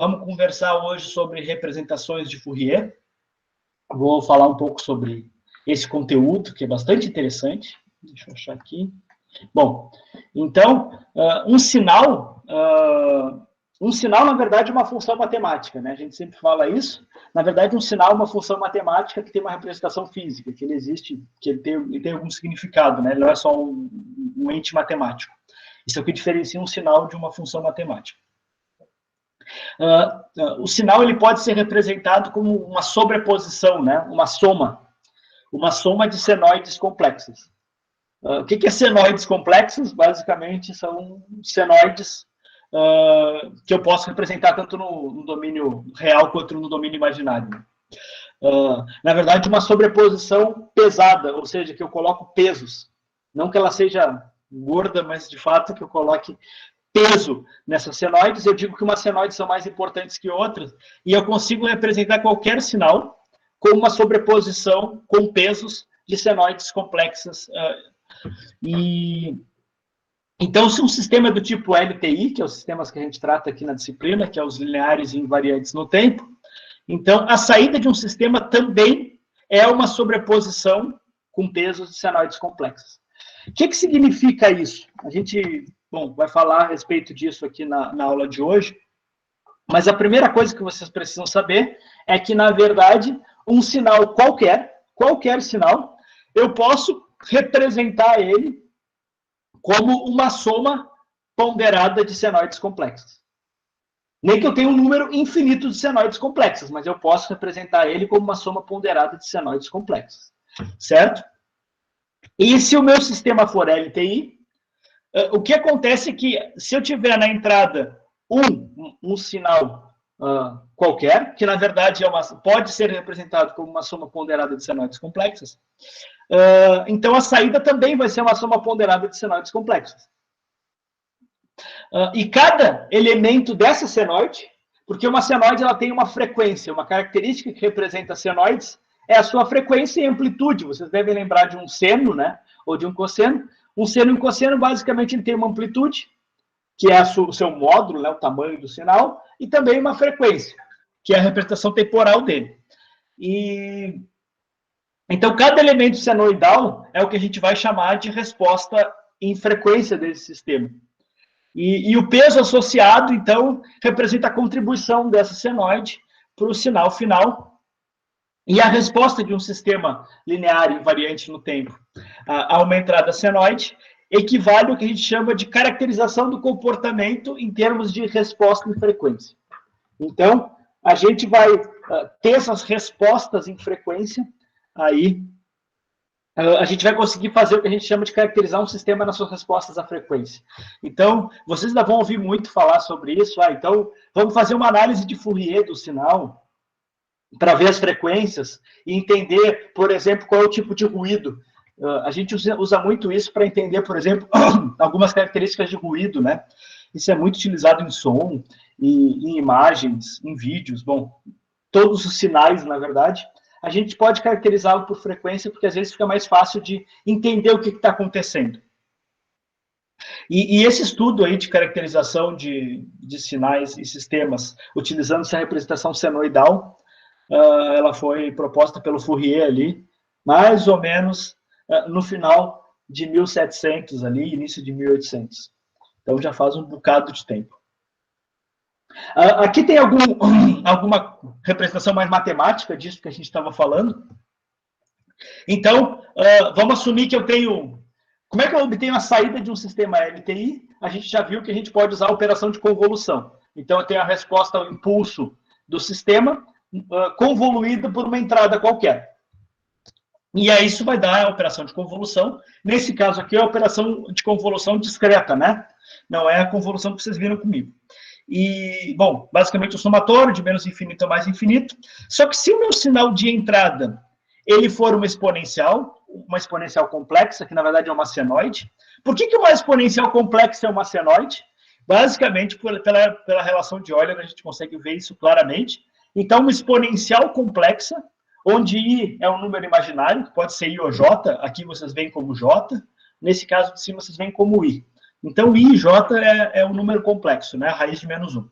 Vamos conversar hoje sobre representações de Fourier. Vou falar um pouco sobre esse conteúdo, que é bastante interessante. Deixa eu achar aqui. Bom, então, um sinal, na verdade, é uma função matemática, né? A gente sempre fala isso. Na verdade, um sinal é uma função matemática que tem uma representação física, que ele existe, que ele tem algum significado, né? Ele não é só um ente matemático. Isso é o que diferencia um sinal de uma função matemática. O sinal ele pode ser representado como uma sobreposição, né? Uma soma de senoides complexas. O que é senoides complexos? Basicamente, são senoides que eu posso representar tanto no domínio real quanto no domínio imaginário. Na verdade, uma sobreposição pesada, ou seja, que eu coloco pesos. Não que ela seja gorda, mas de fato que eu coloque peso nessas senoides. Eu digo que umas senoides são mais importantes que outras, e eu consigo representar qualquer sinal com uma sobreposição com pesos de senoides complexas. Então, se um sistema é do tipo LTI, que é os sistemas que a gente trata aqui na disciplina, que é os lineares e invariantes no tempo, então a saída de um sistema também é uma sobreposição com pesos de senoides complexas. O que significa isso? A gente, vai falar a respeito disso aqui na aula de hoje, mas a primeira coisa que vocês precisam saber é que, na verdade, um sinal qualquer sinal, eu posso representar ele como uma soma ponderada de senoides complexas. Nem que eu tenha um número infinito de senoides complexas, mas eu posso representar ele como uma soma ponderada de senoides complexas. Certo? E se o meu sistema for LTI, o que acontece é que, se eu tiver na entrada um sinal qualquer, que na verdade pode ser representado como uma soma ponderada de senoides complexas, então a saída também vai ser uma soma ponderada de senoides complexas. E cada elemento dessa senoide, porque uma senoide ela tem uma frequência, uma característica que representa senoides, é a sua frequência e amplitude. Vocês devem lembrar de um seno, né? Ou de um cosseno. Um seno e um cosseno, basicamente, ele tem uma amplitude, que é o seu módulo, né? O tamanho do sinal, e também uma frequência, que é a representação temporal dele. Então, cada elemento senoidal é o que a gente vai chamar de resposta em frequência desse sistema. E o peso associado, então, representa a contribuição dessa senoide para o sinal final. E a resposta de um sistema linear invariante no tempo a uma entrada senoide equivale ao que a gente chama de caracterização do comportamento em termos de resposta em frequência. Então, a gente vai ter essas respostas em frequência, aí a gente vai conseguir fazer o que a gente chama de caracterizar um sistema nas suas respostas à frequência. Então, vocês ainda vão ouvir muito falar sobre isso. Então, vamos fazer uma análise de Fourier do sinal para ver as frequências e entender, por exemplo, qual é o tipo de ruído. A gente usa muito isso para entender, por exemplo, algumas características de ruído, né? Isso é muito utilizado em som, em imagens, em vídeos. Bom, todos os sinais, na verdade, a gente pode caracterizá-lo por frequência, porque às vezes fica mais fácil de entender o que está acontecendo. E esse estudo aí de caracterização de sinais e sistemas, utilizando essa representação senoidal, ela foi proposta pelo Fourier ali, mais ou menos no final de 1700 ali, início de 1800. Então já faz um bocado de tempo. Aqui tem alguma representação mais matemática disso que a gente estava falando. Então, vamos assumir que eu tenho... Como é que eu obtenho a saída de um sistema LTI? A gente já viu que a gente pode usar a operação de convolução. Então, eu tenho a resposta ao impulso do sistema convoluída por uma entrada qualquer. E aí isso vai dar a operação de convolução. Nesse caso aqui, é a operação de convolução discreta, né? Não é a convolução que vocês viram comigo. E, bom, basicamente o somatório de menos infinito a mais infinito. Só que se o meu sinal de entrada ele for uma exponencial complexa, que na verdade é uma senoide. Por que uma exponencial complexa é uma senoide? Basicamente, pela relação de Euler, a gente consegue ver isso claramente. Então, uma exponencial complexa, onde I é um número imaginário, que pode ser I ou J, aqui vocês veem como J, nesse caso de cima vocês veem como I. Então, I e J é um número complexo, né? A raiz de menos 1.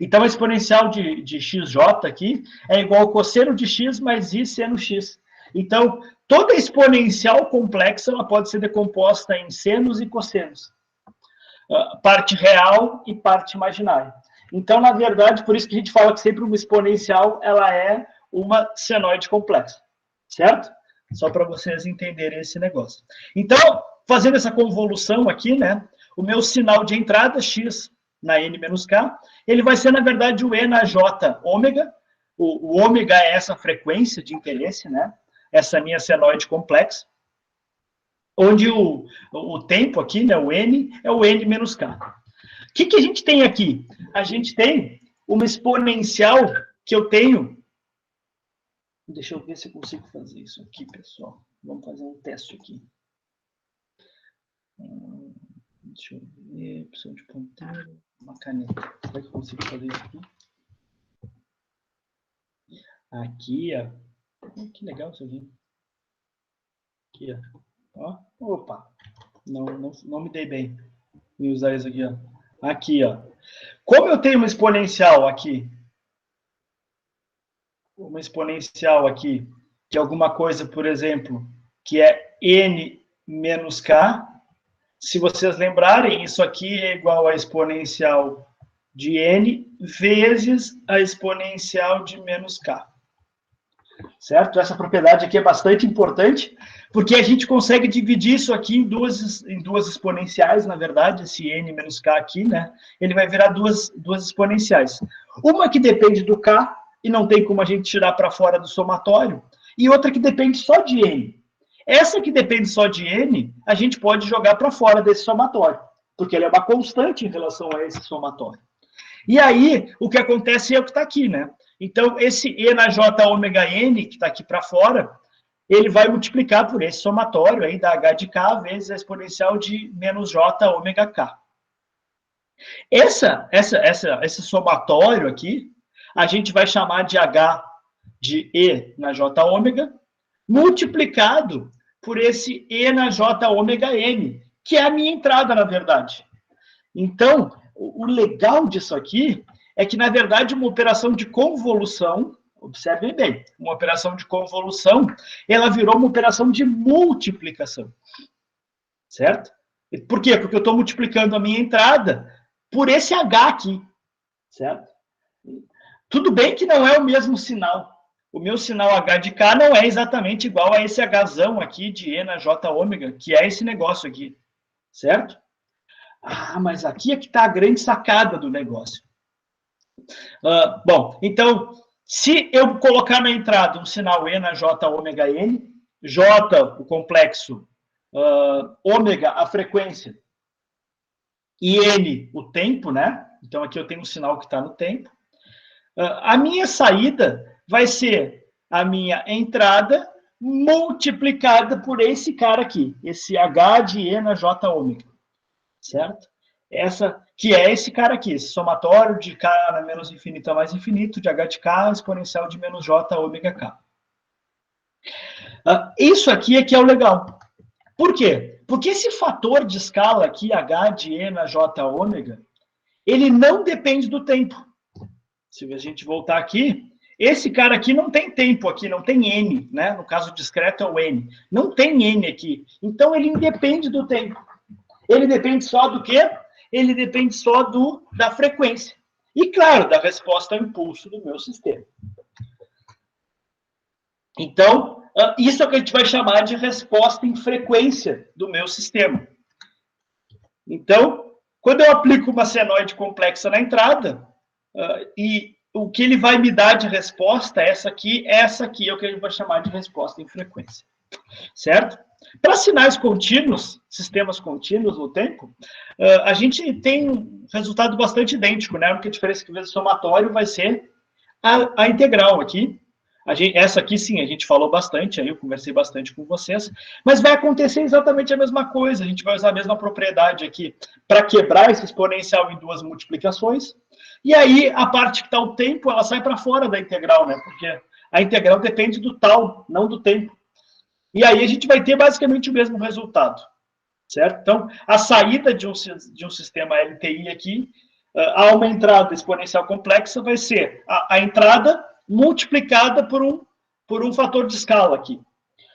Então, a exponencial de xj aqui é igual ao cosseno de x mais i seno x. Então, toda exponencial complexa ela pode ser decomposta em senos e cossenos. Parte real e parte imaginária. Então, na verdade, por isso que a gente fala que sempre uma exponencial ela é uma senoide complexa. Certo? Só para vocês entenderem esse negócio. Então, fazendo essa convolução aqui, né? O meu sinal de entrada, x na n menos k, ele vai ser, na verdade, o e na j ômega. O ômega é essa frequência de interesse, né? Essa minha senoide complexa. Onde o tempo aqui, né, o n, é o n menos k. O que a gente tem aqui? A gente tem uma exponencial que eu tenho. Deixa eu ver se eu consigo fazer isso aqui, pessoal. Vamos fazer um teste aqui. Deixa eu ver, opção de ponteiro, uma caneta. Será que eu consigo fazer isso aqui? Aqui, ó. Que legal isso aqui. Aqui, ó. Opa. Não me dei bem em usar isso aqui, ó. Aqui, ó. Como eu tenho uma exponencial aqui, que é alguma coisa, por exemplo, que é n menos k, se vocês lembrarem, isso aqui é igual a exponencial de n vezes a exponencial de menos k. Certo? Essa propriedade aqui é bastante importante, porque a gente consegue dividir isso aqui em duas exponenciais, na verdade, esse n menos k aqui, né? Ele vai virar duas exponenciais. Uma que depende do k, e não tem como a gente tirar para fora do somatório, e outra que depende só de n. Essa que depende só de n, a gente pode jogar para fora desse somatório, porque ele é uma constante em relação a esse somatório. E aí, o que acontece é o que está aqui, né? Então, esse e na j ômega n, que está aqui para fora, ele vai multiplicar por esse somatório aí da h de k vezes a exponencial de menos j ômega k. Esse somatório aqui, a gente vai chamar de h de e na j ômega, multiplicado por esse e na j ômega n, que é a minha entrada, na verdade. Então, o legal disso aqui é que, na verdade, uma operação de convolução, observem bem, uma operação de convolução, ela virou uma operação de multiplicação. Certo? Por quê? Porque eu estou multiplicando a minha entrada por esse h aqui. Certo? Tudo bem que não é o mesmo sinal. O meu sinal h de k não é exatamente igual a esse hzão aqui de e na j ômega, que é esse negócio aqui. Certo? Ah, mas aqui é que está a grande sacada do negócio. Bom, então, se eu colocar na entrada um sinal e na j ômega n, j, o complexo, ômega, a frequência, e n, o tempo, né? Então, aqui eu tenho um sinal que está no tempo. A minha saída vai ser a minha entrada multiplicada por esse cara aqui, esse h de e na j ômega. Certo? Essa, que é esse cara aqui, esse somatório de k na menos infinito a mais infinito, de h de k exponencial de menos j ômega k. Isso aqui é que é o legal. Por quê? Porque esse fator de escala aqui, h de e na j ômega, ele não depende do tempo. Se a gente voltar aqui, esse cara aqui não tem tempo aqui, não tem n, né? No caso discreto é o n. Não tem n aqui. Então, ele independe do tempo. Ele depende só do quê? Ele depende só da frequência. E, claro, da resposta ao impulso do meu sistema. Então, isso é o que a gente vai chamar de resposta em frequência do meu sistema. Então, quando eu aplico uma senoide complexa na entrada, e o que ele vai me dar de resposta, essa aqui é o que a gente vai chamar de resposta em frequência. Certo? Para sinais contínuos, sistemas contínuos no tempo, a gente tem um resultado bastante idêntico, né? A única diferença é que, em vez do somatório, vai ser a integral aqui. Essa aqui, sim, a gente falou bastante, aí eu conversei bastante com vocês, mas vai acontecer exatamente a mesma coisa, a gente vai usar a mesma propriedade aqui para quebrar esse exponencial em duas multiplicações, e aí a parte que está o tempo, ela sai para fora da integral, né? Porque a integral depende do tal, não do tempo. E aí a gente vai ter basicamente o mesmo resultado, certo? Então, a saída de um sistema LTI aqui há uma entrada exponencial complexa, vai ser a entrada multiplicada por um fator de escala aqui.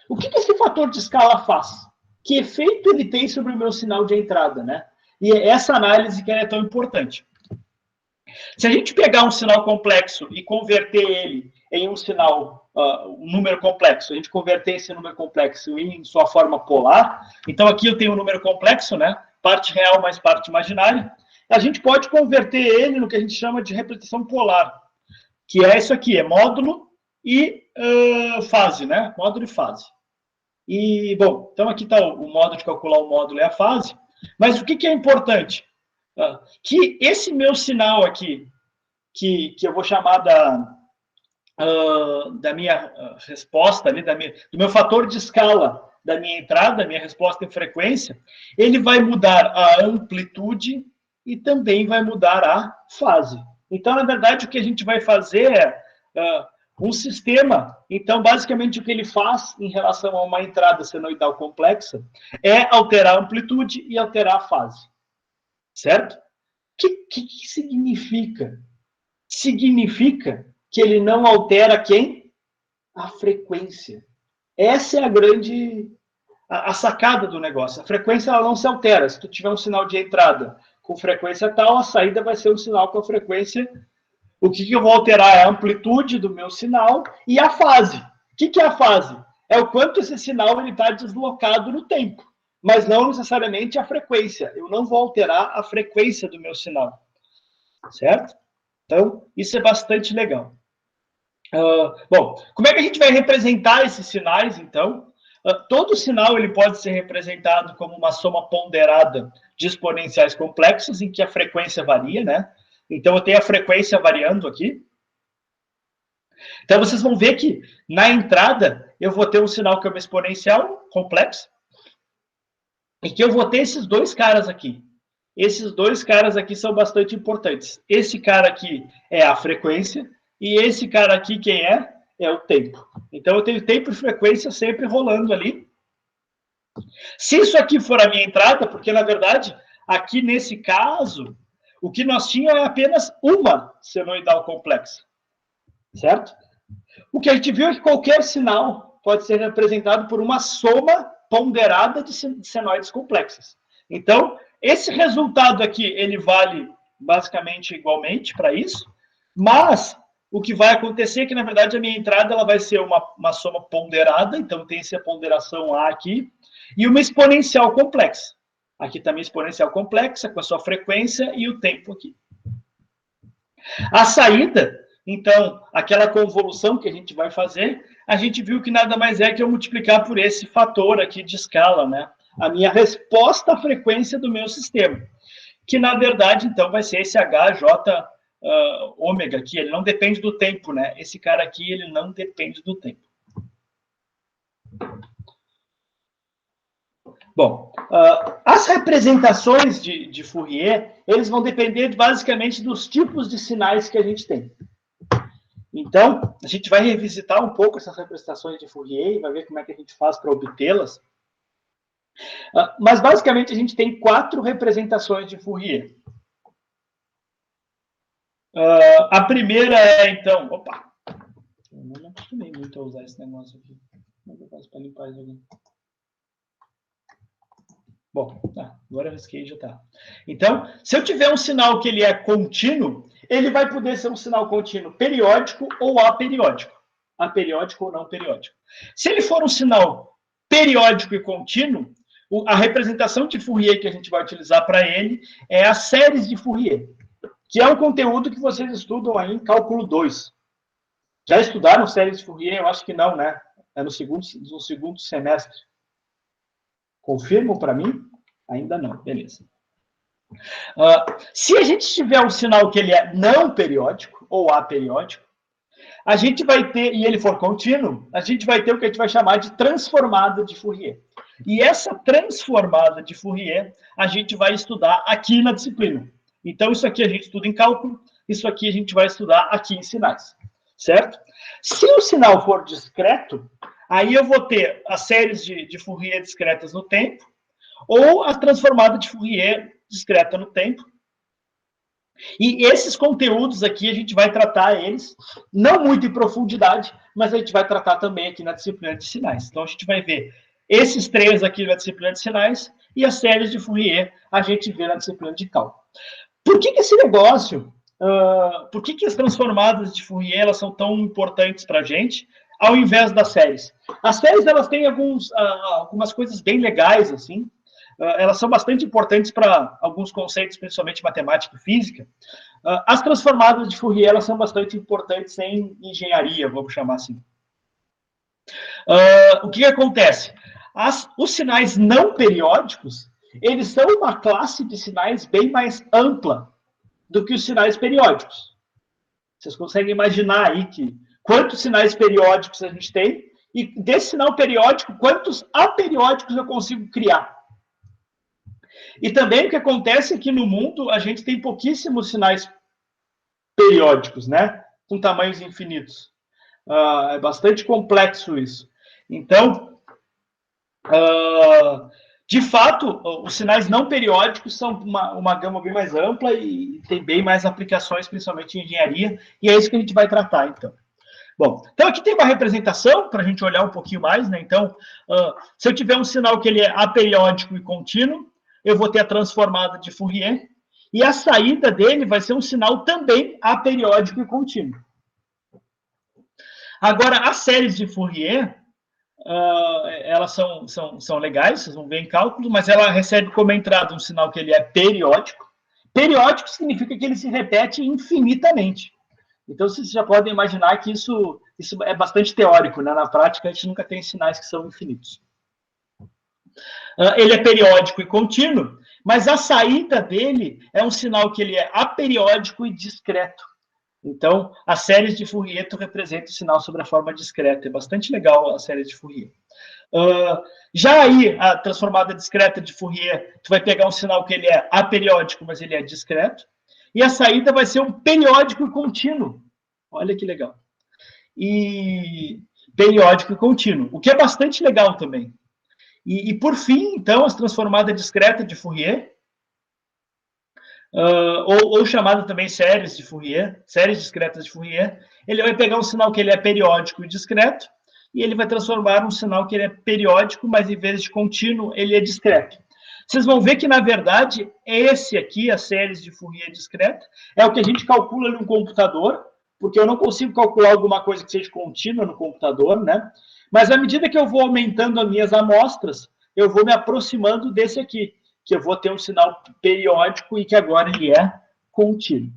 O que esse fator de escala faz? Que efeito ele tem sobre o meu sinal de entrada, né? E é essa análise que é tão importante. Se a gente pegar um sinal complexo e converter ele em um sinal, um número complexo, a gente converter esse número complexo em sua forma polar, então aqui eu tenho um número complexo, né? Parte real mais parte imaginária, a gente pode converter ele no que a gente chama de representação polar, que é isso aqui, é módulo e fase, né? Módulo e fase. E, bom, então aqui está o modo de calcular o módulo e a fase, mas o que é importante? Que esse meu sinal aqui, que eu vou chamar da minha resposta, ali, do meu fator de escala da minha entrada, minha resposta em frequência, ele vai mudar a amplitude e também vai mudar a fase. Então, na verdade, o que a gente vai fazer é um sistema. Então, basicamente, o que ele faz em relação a uma entrada senoidal complexa é alterar a amplitude e alterar a fase. Certo? O que significa? Significa que ele não altera quem? A frequência. Essa é a grande a sacada do negócio. A frequência ela não se altera. Se tu tiver um sinal de entrada com frequência tal, a saída vai ser um sinal com a frequência. O que eu vou alterar é a amplitude do meu sinal e a fase. O que é a fase? É o quanto esse sinal está deslocado no tempo, mas não necessariamente a frequência. Eu não vou alterar a frequência do meu sinal. Certo? Então, isso é bastante legal. Bom, como é que a gente vai representar esses sinais, então? Todo sinal ele pode ser representado como uma soma ponderada de exponenciais complexos, em que a frequência varia, né? Então, eu tenho a frequência variando aqui. Então, vocês vão ver que, na entrada, eu vou ter um sinal que é uma exponencial complexa, e que eu vou ter esses dois caras aqui. Esses dois caras aqui são bastante importantes. Esse cara aqui é a frequência, e esse cara aqui, quem é? É o tempo. Então, eu tenho tempo e frequência sempre rolando ali. Se isso aqui for a minha entrada, porque, na verdade, aqui nesse caso, o que nós tínhamos é apenas uma senoidal complexa. Certo? O que a gente viu é que qualquer sinal pode ser representado por uma soma ponderada de senoides complexas. Então, esse resultado aqui, ele vale basicamente igualmente para isso, mas o que vai acontecer é que, na verdade, a minha entrada ela vai ser uma soma ponderada, então tem essa ponderação A aqui, e uma exponencial complexa. Aqui também exponencial complexa, com a sua frequência e o tempo aqui. A saída, então, aquela convolução que a gente vai fazer, a gente viu que nada mais é que eu multiplicar por esse fator aqui de escala, né? A minha resposta à frequência do meu sistema. Que, na verdade, então, vai ser esse HJ ômega aqui. Ele não depende do tempo, né? Esse cara aqui, ele não depende do tempo. Bom, as representações de Fourier, eles vão depender basicamente dos tipos de sinais que a gente tem. Então, a gente vai revisitar um pouco essas representações de Fourier e vai ver como é que a gente faz para obtê-las. Mas, basicamente, a gente tem 4 representações de Fourier. A primeira é, então... Opa! Eu não acostumei muito a usar esse negócio aqui. Como é que eu faço para limpar isso aqui? Bom, agora eu risquei e já está. Então, se eu tiver um sinal que ele é contínuo, ele vai poder ser um sinal contínuo periódico ou aperiódico. Aperiódico ou não periódico. Se ele for um sinal periódico e contínuo, a representação de Fourier que a gente vai utilizar para ele é as séries de Fourier, que é um conteúdo que vocês estudam aí em cálculo 2. Já estudaram séries de Fourier? Eu acho que não, né? É no segundo semestre. Confirmam para mim? Ainda não, beleza. Se a gente tiver um sinal que ele é não periódico ou aperiódico, a gente vai ter, e ele for contínuo, a gente vai ter o que a gente vai chamar de transformada de Fourier. E essa transformada de Fourier, a gente vai estudar aqui na disciplina. Então, isso aqui a gente estuda em cálculo, isso aqui a gente vai estudar aqui em sinais, certo? Se o sinal for discreto, aí eu vou ter as séries de Fourier discretas no tempo, ou a transformada de Fourier discreta no tempo. E esses conteúdos aqui, a gente vai tratar eles, não muito em profundidade, mas a gente vai tratar também aqui na disciplina de sinais. Então, a gente vai ver esses três aqui na disciplina de sinais e as séries de Fourier a gente vê na disciplina de cálculo. Por que esse negócio, por que as transformadas de Fourier elas são tão importantes para a gente, ao invés das séries? As séries elas têm algumas coisas bem legais, assim, elas são bastante importantes para alguns conceitos, principalmente matemática e física. As transformadas de Fourier elas são bastante importantes em engenharia, vamos chamar assim. O que acontece? Os sinais não periódicos, eles são uma classe de sinais bem mais ampla do que os sinais periódicos. Vocês conseguem imaginar aí que quantos sinais periódicos a gente tem e desse sinal periódico, quantos aperiódicos eu consigo criar. E também o que acontece é que no mundo a gente tem pouquíssimos sinais periódicos, né? Com tamanhos infinitos. É bastante complexo isso. Então, de fato, os sinais não periódicos são uma gama bem mais ampla e tem bem mais aplicações, principalmente em engenharia, e é isso que a gente vai tratar, então. Bom, então aqui tem uma representação para a gente olhar um pouquinho mais, né? Então, se eu tiver um sinal que ele é aperiódico e contínuo, eu vou ter a transformada de Fourier, e a saída dele vai ser um sinal também aperiódico e contínuo. Agora, as séries de Fourier, elas são legais, vocês vão ver em cálculo, mas ela recebe como entrada um sinal que ele é periódico. Periódico significa que ele se repete infinitamente. Então, vocês já podem imaginar que isso é bastante teórico, né? Na prática, a gente nunca tem sinais que são infinitos. Ele é periódico e contínuo, mas a saída dele é um sinal que ele é aperiódico e discreto. Então, as séries de Fourier representam o sinal sobre a forma discreta. É bastante legal a série de Fourier. Já aí, a transformada discreta de Fourier, tu vai pegar um sinal que ele é aperiódico, mas ele é discreto. E a saída vai ser um periódico e contínuo. Olha que legal. E periódico e contínuo, o que é bastante legal também. E por fim, então, as transformadas discretas de Fourier, ou chamada também séries de Fourier, séries discretas de Fourier, ele vai pegar um sinal que ele é periódico e discreto, e ele vai transformar um sinal que ele é periódico, mas em vez de contínuo, ele é discreto. Vocês vão ver que, na verdade, esse aqui, as séries de Fourier discreta, é o que a gente calcula no computador, porque eu não consigo calcular alguma coisa que seja contínua no computador, né? Mas à medida que eu vou aumentando as minhas amostras, eu vou me aproximando desse aqui, que eu vou ter um sinal periódico e que agora ele é contínuo.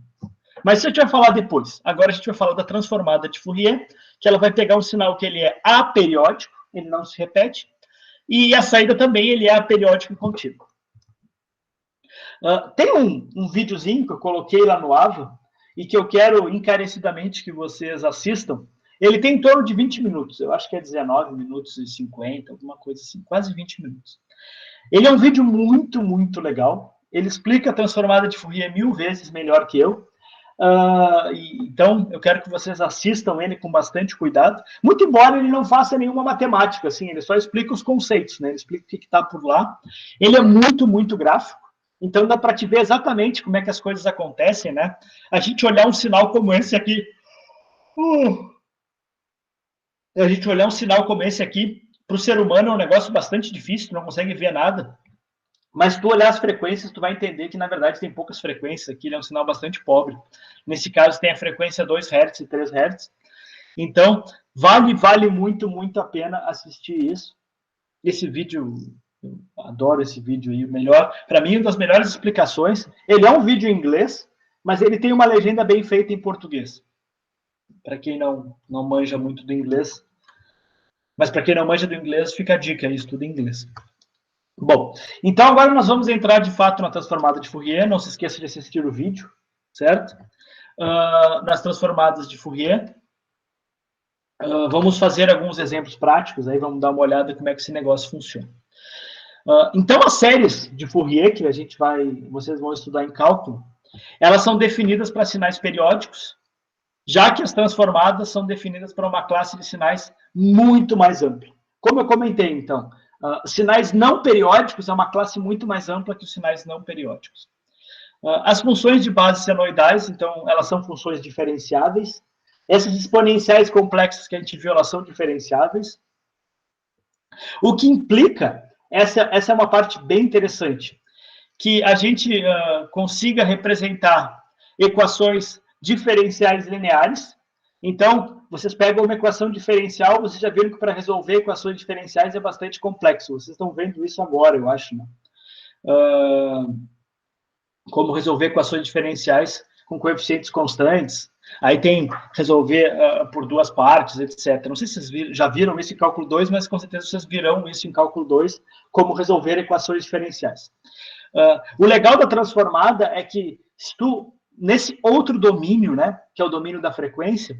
Mas isso a gente vai falar depois. Agora a gente vai falar da transformada de Fourier, que ela vai pegar um sinal que ele é aperiódico, ele não se repete, e a saída também ele é aperiódico e contínuo. Tem um videozinho que eu coloquei lá no AVA, e que eu quero encarecidamente que vocês assistam. Ele tem em torno de 20 minutos, eu acho que é 19 minutos e 50, alguma coisa assim, quase 20 minutos. Ele é um vídeo muito, muito legal. Ele explica a transformada de Fourier 1000 vezes melhor que eu. Então, eu quero que vocês assistam ele com bastante cuidado. Muito embora ele não faça nenhuma matemática, assim, ele só explica os conceitos, né? Ele explica o que está por lá. Ele é muito, muito gráfico. Então, dá para te ver exatamente como é que as coisas acontecem, né? A gente olhar um sinal como esse aqui... A gente olhar um sinal como esse aqui, para o ser humano é um negócio bastante difícil, tu não consegue ver nada. Mas tu olhar as frequências, tu vai entender que, na verdade, tem poucas frequências aqui, ele é um sinal bastante pobre. Nesse caso, tem a frequência 2 Hz e 3 Hz. Então, vale muito, muito a pena assistir isso. Esse vídeo, eu adoro esse vídeo aí, o melhor, para mim, uma das melhores explicações. Ele é um vídeo em inglês, mas ele tem uma legenda bem feita em português. Para quem não manja muito do inglês. Mas para quem não manja do inglês, fica a dica, estuda em inglês. Bom, então agora nós vamos entrar de fato na transformada de Fourier. Não se esqueça de assistir o vídeo, certo? Nas transformadas de Fourier. Vamos fazer alguns exemplos práticos, aí vamos dar uma olhada como é que esse negócio funciona. Então, as séries de Fourier, que vocês vão estudar em cálculo, elas são definidas para sinais periódicos, já que as transformadas são definidas para uma classe de sinais muito mais ampla. Como eu comentei, então, sinais não periódicos é uma classe muito mais ampla que os sinais não periódicos. As funções de base senoidais, então, elas são funções diferenciáveis. Essas exponenciais complexas que a gente viu, elas são diferenciáveis. O que implica, essa é uma parte bem interessante, que a gente consiga representar equações diferenciais lineares. Então, vocês pegam uma equação diferencial, vocês já viram que para resolver equações diferenciais é bastante complexo. Vocês estão vendo isso agora, eu acho, né? Como resolver equações diferenciais com coeficientes constantes. Aí tem resolver por duas partes, etc. Não sei se vocês já viram isso em cálculo 2, mas com certeza vocês virão isso em cálculo 2, como resolver equações diferenciais. O legal da transformada é que, se tu, nesse outro domínio, né, que é o domínio da frequência,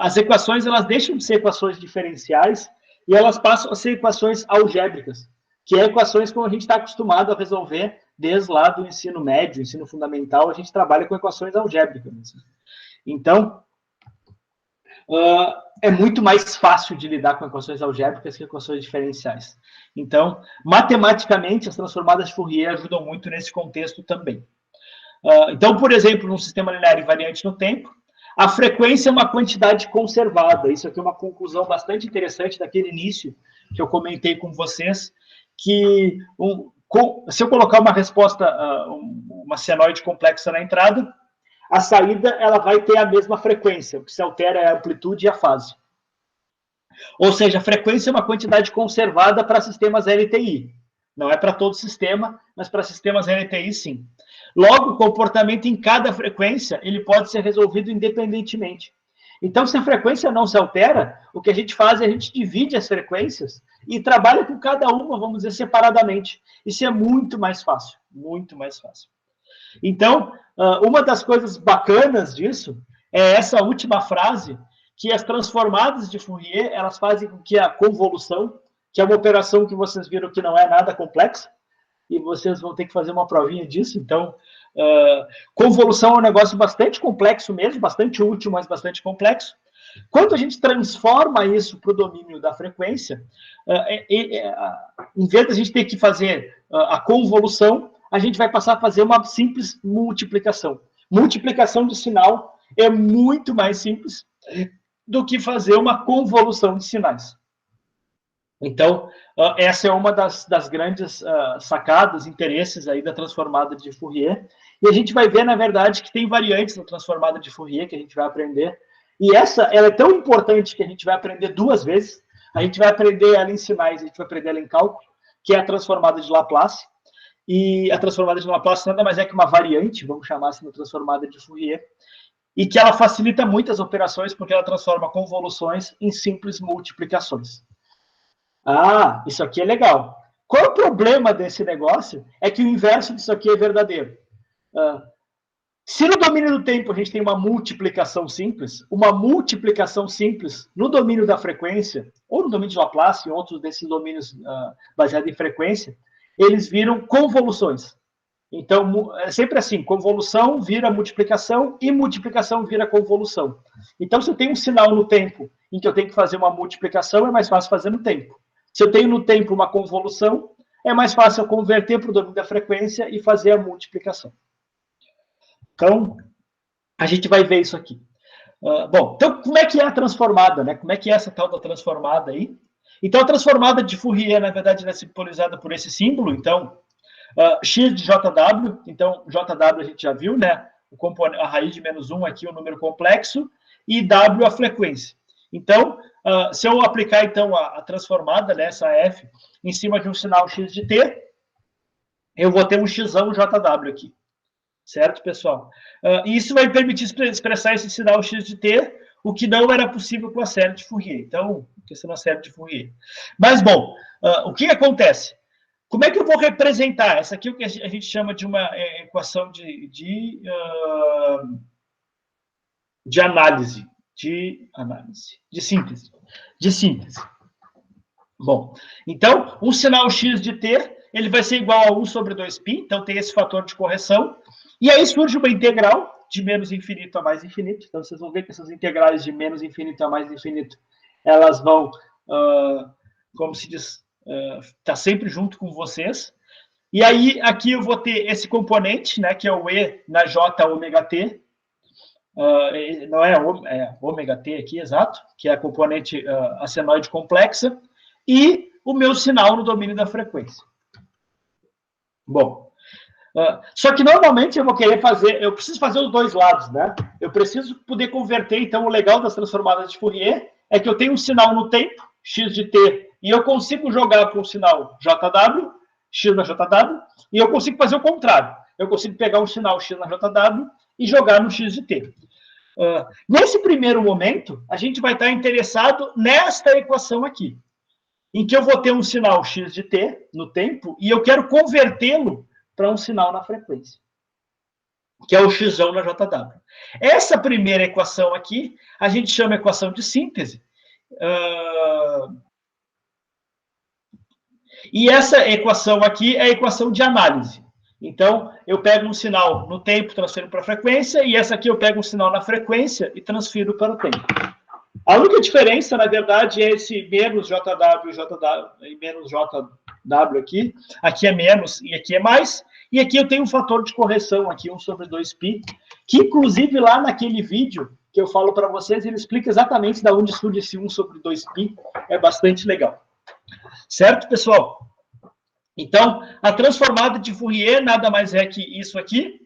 as equações elas deixam de ser equações diferenciais e elas passam a ser equações algébricas, que é equações como a gente está acostumado a resolver desde lá do ensino médio, ensino fundamental, a gente trabalha com equações algébricas. Então, é muito mais fácil de lidar com equações algébricas que equações diferenciais. Então, matematicamente, as transformadas de Fourier ajudam muito nesse contexto também. Então, por exemplo, num sistema linear invariante no tempo, a frequência é uma quantidade conservada. Isso aqui é uma conclusão bastante interessante daquele início que eu comentei com vocês, que se eu colocar uma resposta, uma senoide complexa na entrada, a saída ela vai ter a mesma frequência. O que se altera é a amplitude e a fase. Ou seja, a frequência é uma quantidade conservada para sistemas LTI. Não é para todo sistema, mas para sistemas LTI, sim. Logo, o comportamento em cada frequência ele pode ser resolvido independentemente. Então, se a frequência não se altera, o que a gente faz é a gente divide as frequências e trabalha com cada uma, vamos dizer, separadamente. Isso é muito mais fácil, muito mais fácil. Então, uma das coisas bacanas disso é essa última frase, que as transformadas de Fourier, elas fazem com que a convolução, que é uma operação que vocês viram que não é nada complexa, e vocês vão ter que fazer uma provinha disso, então, convolução é um negócio bastante complexo mesmo, bastante útil, mas bastante complexo. Quando a gente transforma isso para o domínio da frequência, em vez de a gente ter que fazer a convolução, a gente vai passar a fazer uma simples multiplicação. Multiplicação de sinal é muito mais simples do que fazer uma convolução de sinais. Então, essa é uma das grandes sacadas, interesses aí da transformada de Fourier. E a gente vai ver, na verdade, que tem variantes da transformada de Fourier que a gente vai aprender. E ela é tão importante que a gente vai aprender duas vezes. A gente vai aprender ela em sinais, a gente vai aprender ela em cálculo, que é a transformada de Laplace. E a transformada de Laplace nada mais é que uma variante, vamos chamar assim, da transformada de Fourier, e que ela facilita muitas operações porque ela transforma convoluções em simples multiplicações. Ah, isso aqui é legal. Qual é o problema desse negócio? É que o inverso disso aqui é verdadeiro. Se no domínio do tempo a gente tem uma multiplicação simples no domínio da frequência, ou no domínio de Laplace, em outros desses domínios baseados em frequência, eles viram convoluções. Então, é sempre assim, convolução vira multiplicação e multiplicação vira convolução. Então, se eu tenho um sinal no tempo em que eu tenho que fazer uma multiplicação, é mais fácil fazer no tempo. Se eu tenho no tempo uma convolução, é mais fácil eu converter para o domínio da frequência e fazer a multiplicação. Então, a gente vai ver isso aqui. Bom, então, como é que é a transformada, né? Como é que é essa tal da transformada aí? Então, a transformada de Fourier, na verdade, ela é simbolizada por esse símbolo. Então, x de JW, então, JW a gente já viu, né? A raiz de menos 1 aqui, o número complexo, e W a frequência. Então, se eu aplicar, então, a transformada, né, essa F, em cima de um sinal x de t, eu vou ter um xão JW aqui. Certo, pessoal? E isso vai permitir expressar esse sinal x de t, o que não era possível com a série de Fourier. Então, questão da série de Fourier. Mas, bom, o que acontece? Como é que eu vou representar? Essa aqui é o que a gente chama de uma equação de análise, de síntese. Bom, então, um sinal x de t, ele vai ser igual a 1 sobre 2π, então tem esse fator de correção, e aí surge uma integral de menos infinito a mais infinito, então vocês vão ver que essas integrais de menos infinito a mais infinito, elas vão, como se diz, tá sempre junto com vocês, E aí, aqui eu vou ter esse componente, né, que é o E na J ômega T. Não é ômega T aqui, exato, que é a componente assenoide complexa. E o meu sinal no domínio da frequência. Bom, só que normalmente eu vou querer fazer, eu preciso fazer os dois lados, né? Eu preciso poder converter, então o legal das transformadas de Fourier é que eu tenho um sinal no tempo, x de t, e eu consigo jogar para um sinal JW, x na JW, e eu consigo fazer o contrário. Eu consigo pegar um sinal x na JW e jogar no x de t. Nesse primeiro momento, a gente vai estar interessado nesta equação aqui, em que eu vou ter um sinal x de t no tempo e eu quero convertê-lo para um sinal na frequência, que é o x na JW. Essa primeira equação aqui, a gente chama equação de síntese. E essa equação aqui é a equação de análise. Então, eu pego um sinal no tempo, transfiro para a frequência, e essa aqui eu pego um sinal na frequência e transfiro para o tempo. A única diferença, na verdade, é esse menos JW e menos JW aqui. Aqui é menos e aqui é mais. E aqui eu tenho um fator de correção aqui, 1 sobre 2π, que inclusive lá naquele vídeo que eu falo para vocês, ele explica exatamente de onde surge esse 1 sobre 2π. É bastante legal. Certo, pessoal? Então, a transformada de Fourier nada mais é que isso aqui.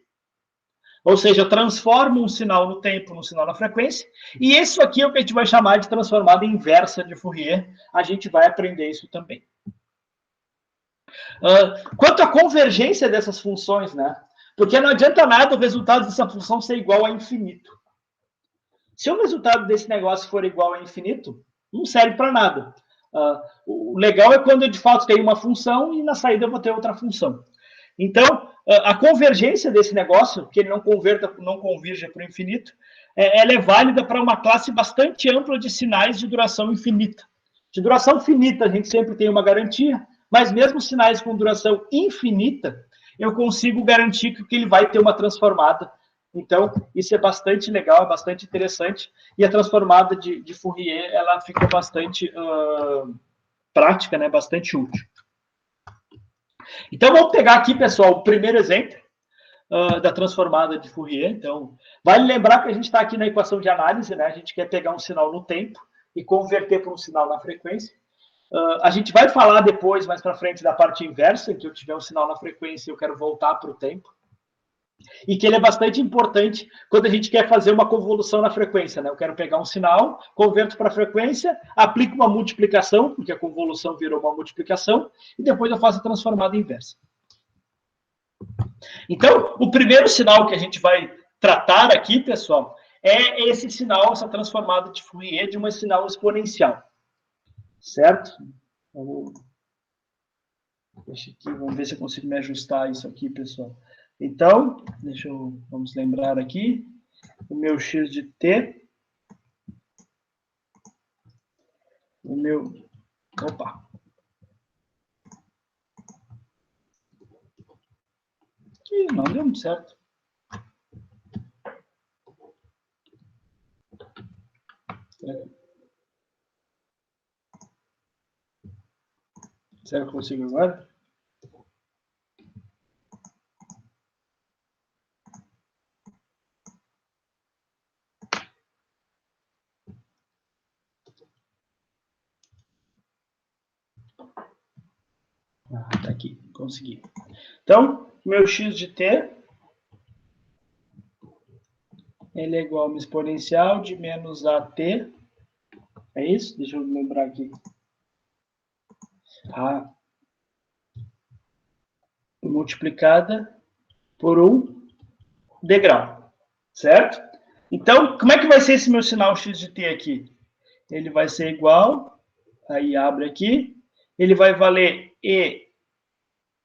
Ou seja, eu transformo um sinal no tempo num sinal na frequência. E isso aqui é o que a gente vai chamar de transformada inversa de Fourier. A gente vai aprender isso também. Quanto à convergência dessas funções, né? Porque não adianta nada o resultado dessa função ser igual a infinito. Se o resultado desse negócio for igual a infinito, não serve para nada. O legal é quando eu, de fato, tenho uma função e na saída eu vou ter outra função. Então, a convergência desse negócio, que ele não convirja para o infinito, ela é válida para uma classe bastante ampla de sinais de duração infinita. De duração finita, a gente sempre tem uma garantia, mas mesmo sinais com duração infinita, eu consigo garantir que ele vai ter uma transformada. Então, isso é bastante legal, é bastante interessante. E a transformada de Fourier, ela fica bastante prática, né? Bastante útil. Então, vamos pegar aqui, pessoal, o primeiro exemplo da transformada de Fourier. Então, vale lembrar que a gente está aqui na equação de análise, né? A gente quer pegar um sinal no tempo e converter para um sinal na frequência. A gente vai falar depois, mais para frente, da parte inversa, em que eu tiver um sinal na frequência e eu quero voltar para o tempo. E que ele é bastante importante quando a gente quer fazer uma convolução na frequência, né? Eu quero pegar um sinal, converto para a frequência, aplico uma multiplicação, porque a convolução virou uma multiplicação, e depois eu faço a transformada inversa. Então, o primeiro sinal que a gente vai tratar aqui, pessoal, é esse sinal, essa transformada de Fourier de um sinal exponencial. Certo? Deixa aqui, vamos ver se eu consigo me ajustar isso aqui, pessoal. Então, vamos lembrar aqui, o meu x de t, opa. Ih, não deu muito certo. Será que eu consigo agora? Tá aqui, consegui. Então, meu x de t, ele é igual a uma exponencial de menos at. É isso? Deixa eu lembrar aqui. Multiplicada por um degrau. Certo? Então, como é que vai ser esse meu sinal x de t aqui? Ele vai ser igual, aí abre aqui, ele vai valer e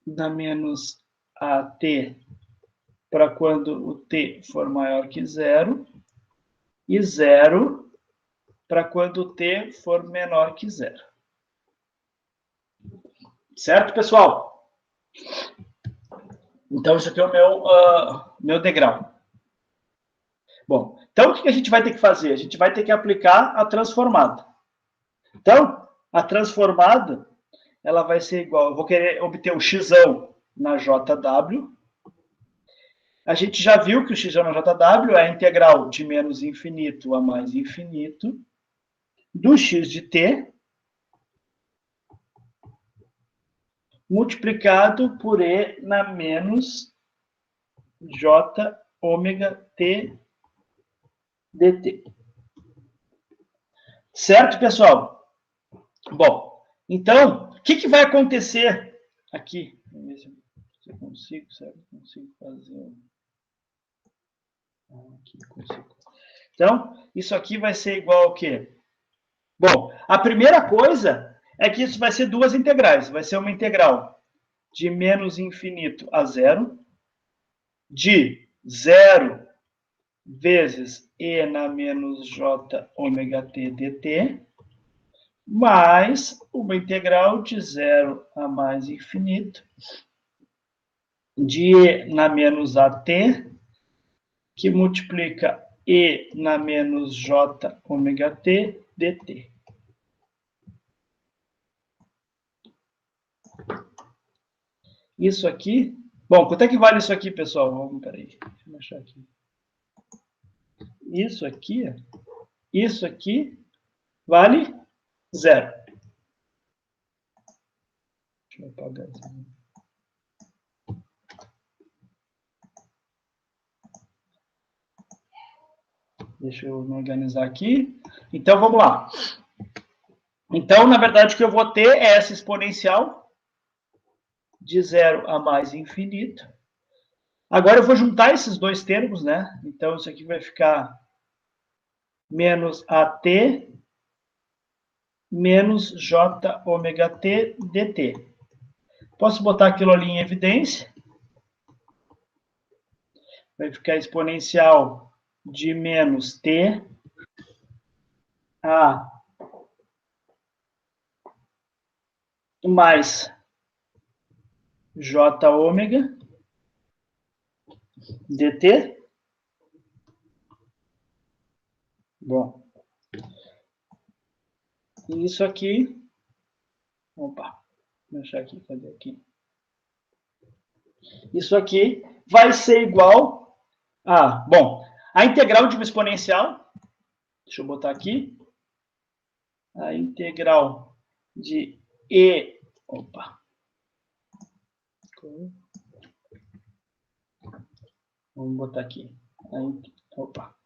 da menos at para quando o t for maior que zero, e zero para quando o t for menor que zero. Certo, pessoal? Então, isso aqui é o meu degrau. Bom, então o que a gente vai ter que fazer? A gente vai ter que aplicar a transformada. Então, a transformada, ela vai ser igual, eu vou querer obter o x na JW. A gente já viu que o xj na JW é a integral de menos infinito a mais infinito do x de t multiplicado por e na menos j ômega t dt. Certo, pessoal? Bom, então, o que vai acontecer aqui? Vamos ver se eu consigo, será que eu consigo fazer? Aqui, consigo. Então, isso aqui vai ser igual ao quê? Bom, a primeira coisa é que isso vai ser duas integrais. Vai ser uma integral de menos infinito a zero, de zero vezes e na menos j ômega t dt, mais uma integral de zero a mais infinito, de e na menos at, que multiplica e na menos j ômega t dt. Isso aqui... Bom, quanto é que vale isso aqui, pessoal? Vamos, peraí, deixa eu achar aqui. Isso aqui vale zero. Deixa eu apagar isso aqui. Deixa eu me organizar aqui. Então, vamos lá. Então, na verdade, o que eu vou ter é essa exponencial de zero a mais infinito. Agora, eu vou juntar esses dois termos, né? Então, isso aqui vai ficar menos at menos j ômega t dt. Posso botar aquilo ali em evidência. Vai ficar exponencial de menos t a mais j ômega dt. Bom, e isso aqui... Opa, vou deixar aqui, cadê aqui? Isso aqui vai ser igual a... Bom, a integral de uma exponencial, deixa eu botar aqui, a integral de e... Opa. Vamos botar aqui. Opa.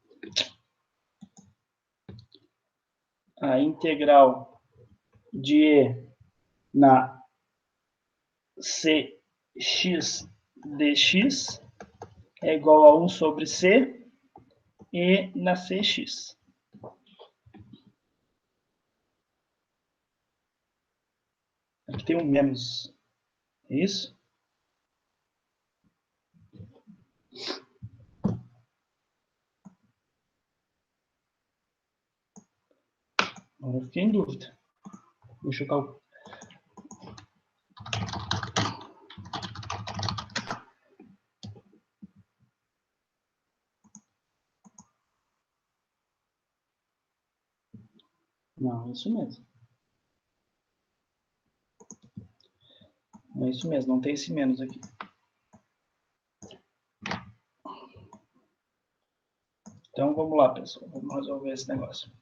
A integral de e na cx dx é igual a 1 sobre c e na cx. Aqui tem um menos. É isso? Agora eu fiquei em dúvida. Deixa eu calcular. Não, é isso mesmo. É isso mesmo, não tem esse menos aqui. Então, vamos lá, pessoal. Vamos resolver esse negócio.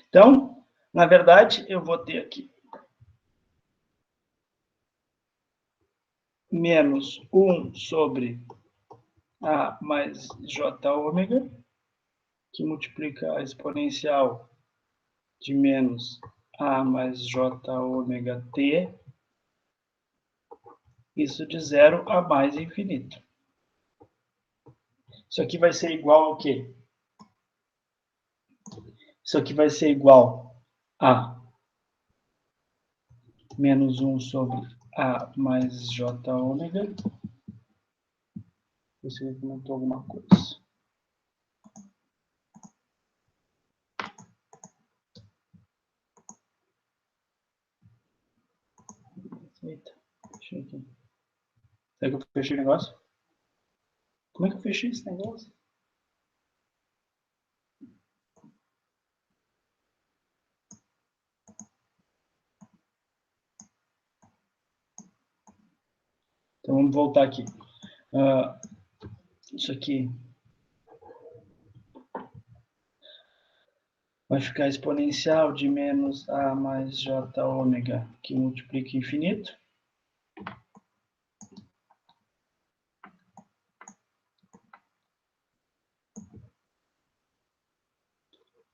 Então, na verdade, eu vou ter aqui menos 1 sobre a mais j ômega, que multiplica a exponencial de menos a mais j ômega t, isso de zero a mais infinito. Isso aqui vai ser igual ao quê? Isso aqui vai ser igual a menos 1 sobre a mais j ômega. Você comentou alguma coisa. Eita, fechei aqui. Será que eu fechei o negócio? Como é que eu fechei esse negócio? Então, vamos voltar aqui. Isso aqui vai ficar exponencial de menos A mais J ômega, que multiplica infinito.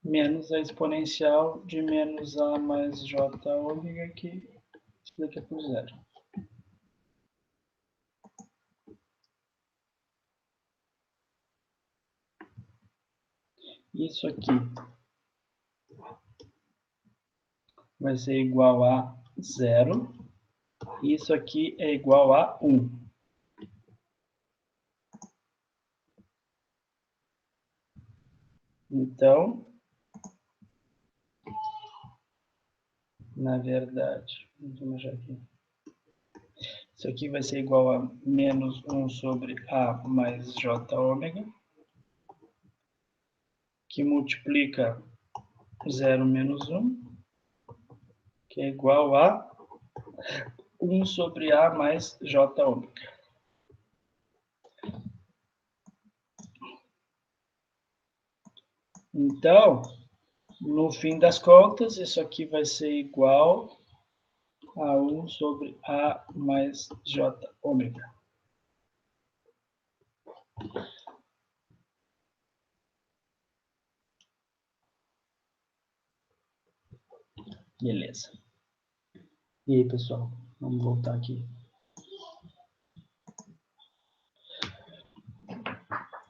Menos a exponencial de menos A mais J ômega, que multiplica por zero. Isso aqui vai ser igual a zero. Isso aqui é igual a 1. Então, na verdade, vamos já aqui. Isso aqui vai ser igual a menos 1 sobre A mais J ômega, que multiplica 0 menos 1, que é igual a 1 sobre A mais J ômega. Então, no fim das contas, isso aqui vai ser igual a 1 sobre A mais J ômega. Beleza. E aí, pessoal? Vamos voltar aqui.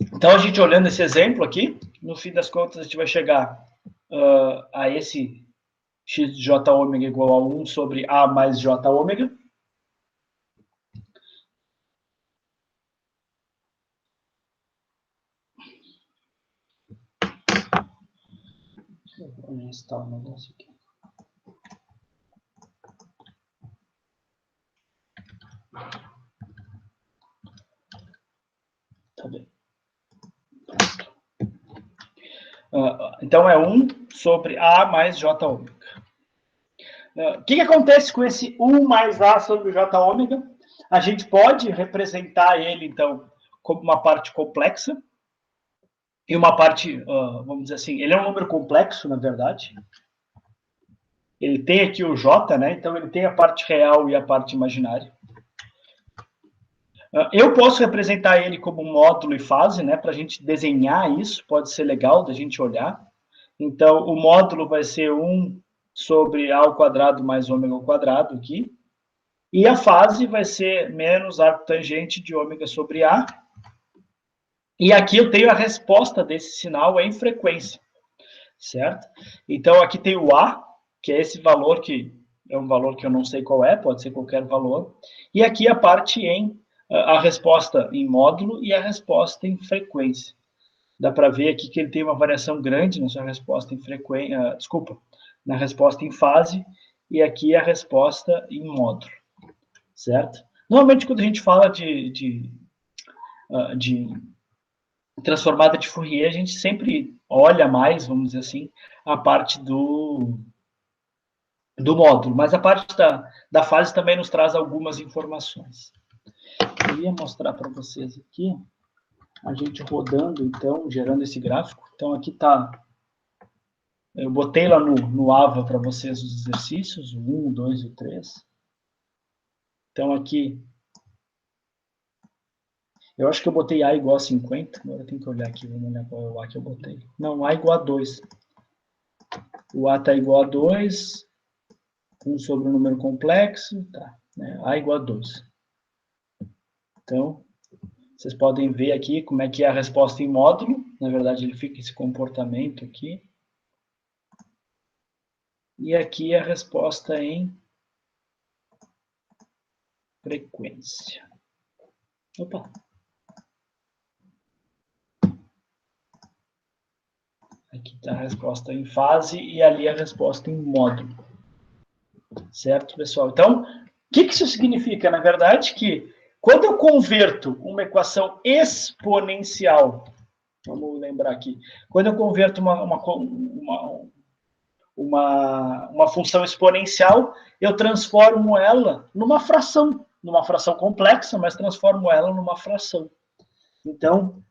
Então, a gente olhando esse exemplo aqui, no fim das contas, a gente vai chegar a esse x de j ômega igual a 1 sobre A mais J ômega. Deixa eu listar o negócio aqui. Tá bem. Então, é 1 sobre A mais J ômega. O que acontece com esse 1 mais A sobre J ômega? A gente pode representar ele, então, como uma parte complexa. E uma parte, vamos dizer assim, ele é um número complexo, na verdade. Ele tem aqui o J, né? Então, ele tem a parte real e a parte imaginária. Eu posso representar ele como módulo e fase, né? Para a gente desenhar isso, pode ser legal da gente olhar. Então, o módulo vai ser 1 sobre A ao quadrado mais ômega ao quadrado aqui. E a fase vai ser menos arco tangente de ômega sobre A. E aqui eu tenho a resposta desse sinal em frequência, certo? Então, aqui tem o A, que é esse valor que é um valor que eu não sei qual é, pode ser qualquer valor. E aqui a parte em a resposta em módulo e a resposta em frequência. Dá para ver aqui que ele tem uma variação grande na sua resposta em frequência, na resposta em fase, e aqui a resposta em módulo, certo? Normalmente, quando a gente fala de transformada de Fourier, a gente sempre olha mais, vamos dizer assim, a parte do módulo, mas a parte da fase também nos traz algumas informações. Eu ia mostrar para vocês aqui, a gente rodando, então, gerando esse gráfico. Então, aqui está, eu botei lá no AVA para vocês os exercícios, o 1, o 2 e o 3. Então, aqui, eu acho que eu botei A igual a 50, agora eu tenho que olhar aqui, vamos olhar qual é o A que eu botei. Não, A igual a 2. O A está igual a 2, 1 sobre um número complexo, tá, né? A igual a 2. Então, vocês podem ver aqui como é que é a resposta em módulo. Na verdade, ele fica esse comportamento aqui. E aqui é a resposta em frequência. Opa! Aqui está a resposta em fase e ali a resposta em módulo. Certo, pessoal? Então, o que isso significa? Na verdade, que quando eu converto uma equação exponencial, vamos lembrar aqui, quando eu converto uma função exponencial, eu transformo ela numa fração. numa fração complexa, mas transformo ela numa fração. Então,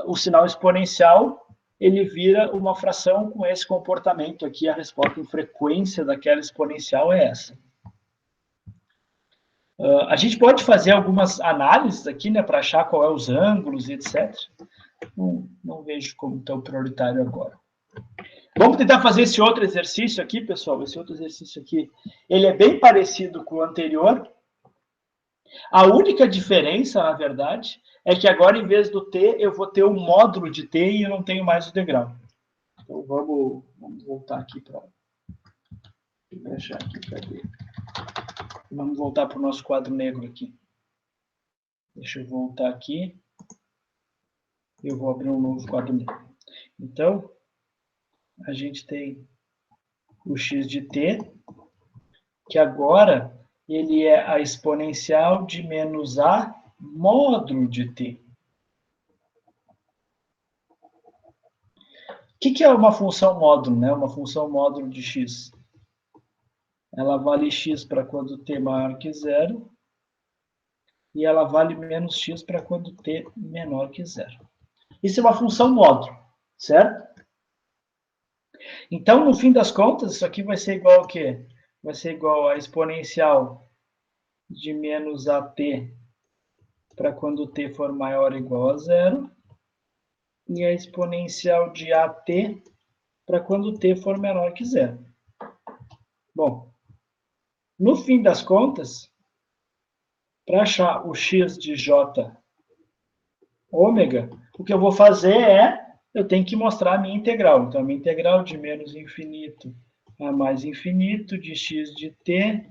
o sinal exponencial, ele vira uma fração com esse comportamento aqui, a resposta em frequência daquela exponencial é essa. A gente pode fazer algumas análises aqui, né, para achar qual é os ângulos e etc. Não vejo como tão prioritário agora. Vamos tentar fazer esse outro exercício aqui, pessoal. Esse outro exercício aqui, ele é bem parecido com o anterior. A única diferença, na verdade, é que agora, em vez do T, eu vou ter um módulo de T e eu não tenho mais o degrau. Então, vamos voltar aqui para... Deixa aqui, cadê? Vamos voltar para o nosso quadro negro aqui. Deixa eu voltar aqui. Eu vou abrir um novo quadro negro. Então, a gente tem o x de t, que agora ele é a exponencial de menos a módulo de t. O que é uma função módulo, né? Uma função módulo de x. Ela vale x para quando t maior que zero, e ela vale menos x para quando t menor que zero. Isso é uma função módulo, certo? Então, no fim das contas, isso aqui vai ser igual ao quê? Vai ser igual a exponencial de menos at para quando t for maior ou igual a zero, e a exponencial de at para quando t for menor que zero. Bom, no fim das contas, para achar o x de j ômega, o que eu vou fazer eu tenho que mostrar a minha integral. Então, a minha integral de menos infinito a mais infinito de x de t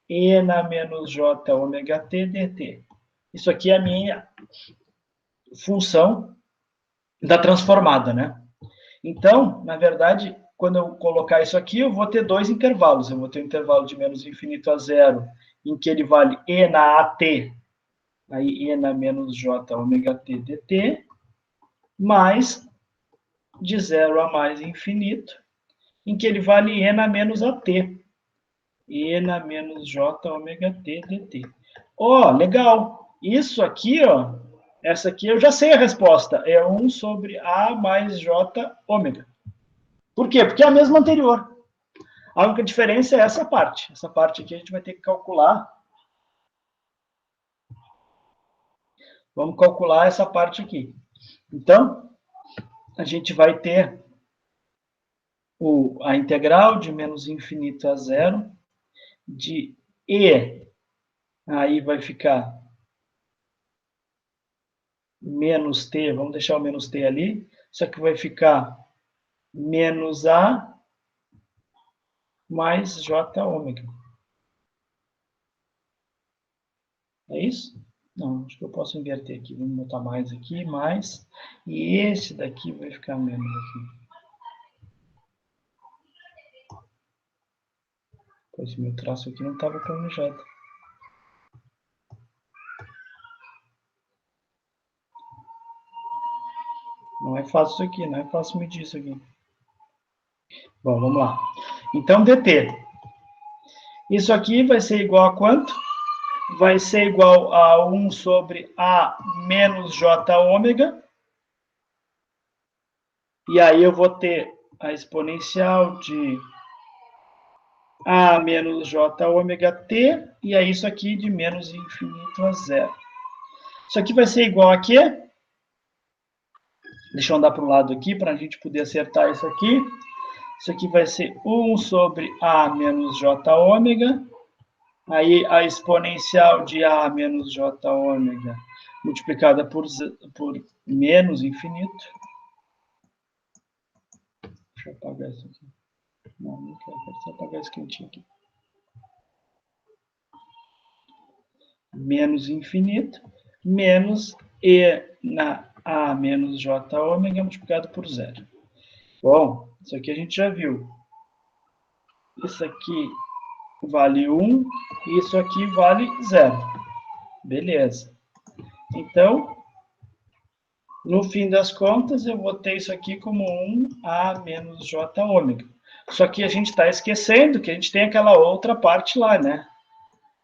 e na menos j ômega t dt. Isso aqui é a minha função da transformada, né? Então, na verdade, quando eu colocar isso aqui, eu vou ter dois intervalos. Eu vou ter um intervalo de menos infinito a zero, em que ele vale e na at, aí e na menos j ômega t dt, mais de zero a mais infinito, em que ele vale e na menos at, e na menos j ômega t dt. Legal! Isso aqui, essa aqui eu já sei a resposta. É 1 sobre a mais j ômega. Por quê? Porque é a mesma anterior. A única diferença é essa parte. Essa parte aqui a gente vai ter que calcular. Vamos calcular essa parte aqui. Então, a gente vai ter a integral de menos infinito a zero de e, aí vai ficar menos t, vamos deixar o menos t ali, isso aqui vai ficar menos a mais j ômega. É isso? Não, acho que eu posso inverter aqui. Vamos botar mais aqui, mais. E esse daqui vai ficar menos aqui. Pois meu traço aqui não estava planejado. Não é fácil isso aqui, não é fácil medir isso aqui. Bom, vamos lá. Então, dt. Isso aqui vai ser igual a quanto? Vai ser igual a 1 sobre a menos j ômega. E aí eu vou ter a exponencial de a menos j ômega t, e é isso aqui de menos infinito a zero. Isso aqui vai ser igual a quê? Deixa eu andar para o lado aqui, para a gente poder acertar isso aqui. Isso aqui vai ser 1 sobre a menos j ômega. Aí a exponencial de a menos j ômega multiplicada por menos infinito. Deixa eu apagar isso aqui. Não quero só apagar esse cantinho aqui. Menos infinito, menos e na a menos j ômega multiplicado por zero. Bom, isso aqui a gente já viu. Isso aqui vale 1, e isso aqui vale 0. Beleza. Então, no fim das contas, eu vou ter isso aqui como 1a menos j ômega. Só que a gente está esquecendo que a gente tem aquela outra parte lá, né?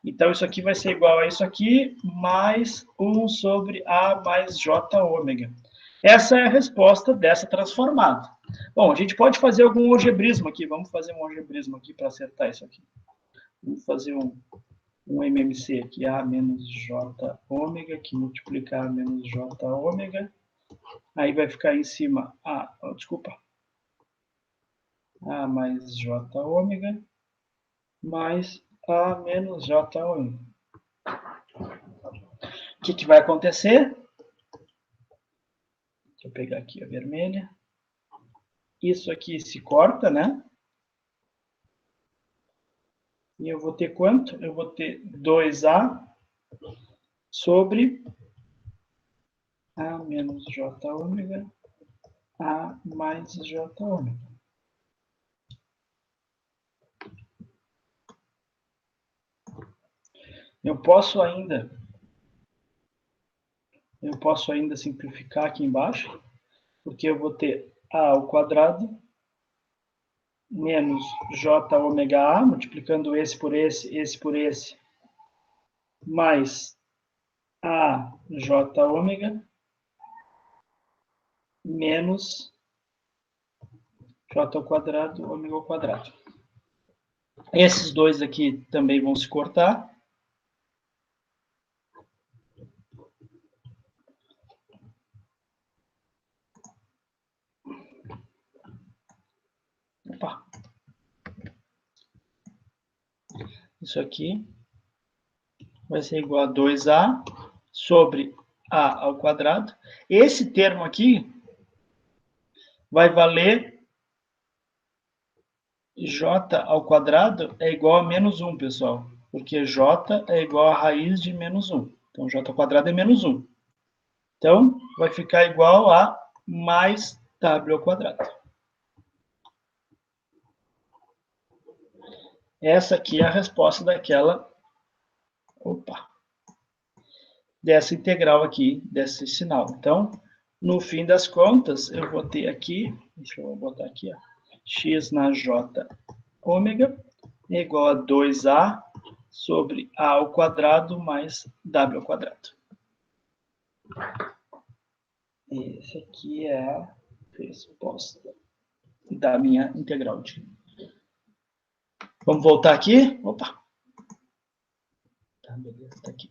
Então, isso aqui vai ser igual a isso aqui, mais 1 sobre A mais J ômega. Essa é a resposta dessa transformada. Bom, a gente pode fazer algum algebrismo aqui. Vamos fazer um algebrismo aqui para acertar isso aqui. Vamos fazer um MMC aqui, A menos J ômega, que multiplica A menos J ômega. Aí vai ficar em cima A, desculpa, A mais J ômega, mais A menos J ômega. O que vai acontecer? Deixa eu pegar aqui a vermelha. Isso aqui se corta, né? E eu vou ter quanto? Eu vou ter 2A sobre A menos J ômega, A mais J ômega. Eu posso ainda simplificar aqui embaixo, porque eu vou ter A ao quadrado menos J ômega A, multiplicando esse por esse, mais A J ômega, menos J ao quadrado, ômega ao quadrado. Esses dois aqui também vão se cortar. Opa. Isso aqui vai ser igual a 2A sobre A ao quadrado. Esse termo aqui vai valer J ao quadrado é igual a menos 1, pessoal. Porque J é igual a raiz de menos 1. Então, J ao quadrado é menos 1. Então, vai ficar igual a mais W ao quadrado. Essa aqui é a resposta daquela... dessa integral aqui, desse sinal. Então, no fim das contas, eu vou ter aqui... Deixa eu botar aqui, ó. X na J ômega é igual a 2A sobre A ao quadrado mais W ao quadrado. Essa aqui é a resposta da minha integral de... Vamos voltar aqui? Opa! Tá, beleza, tá aqui.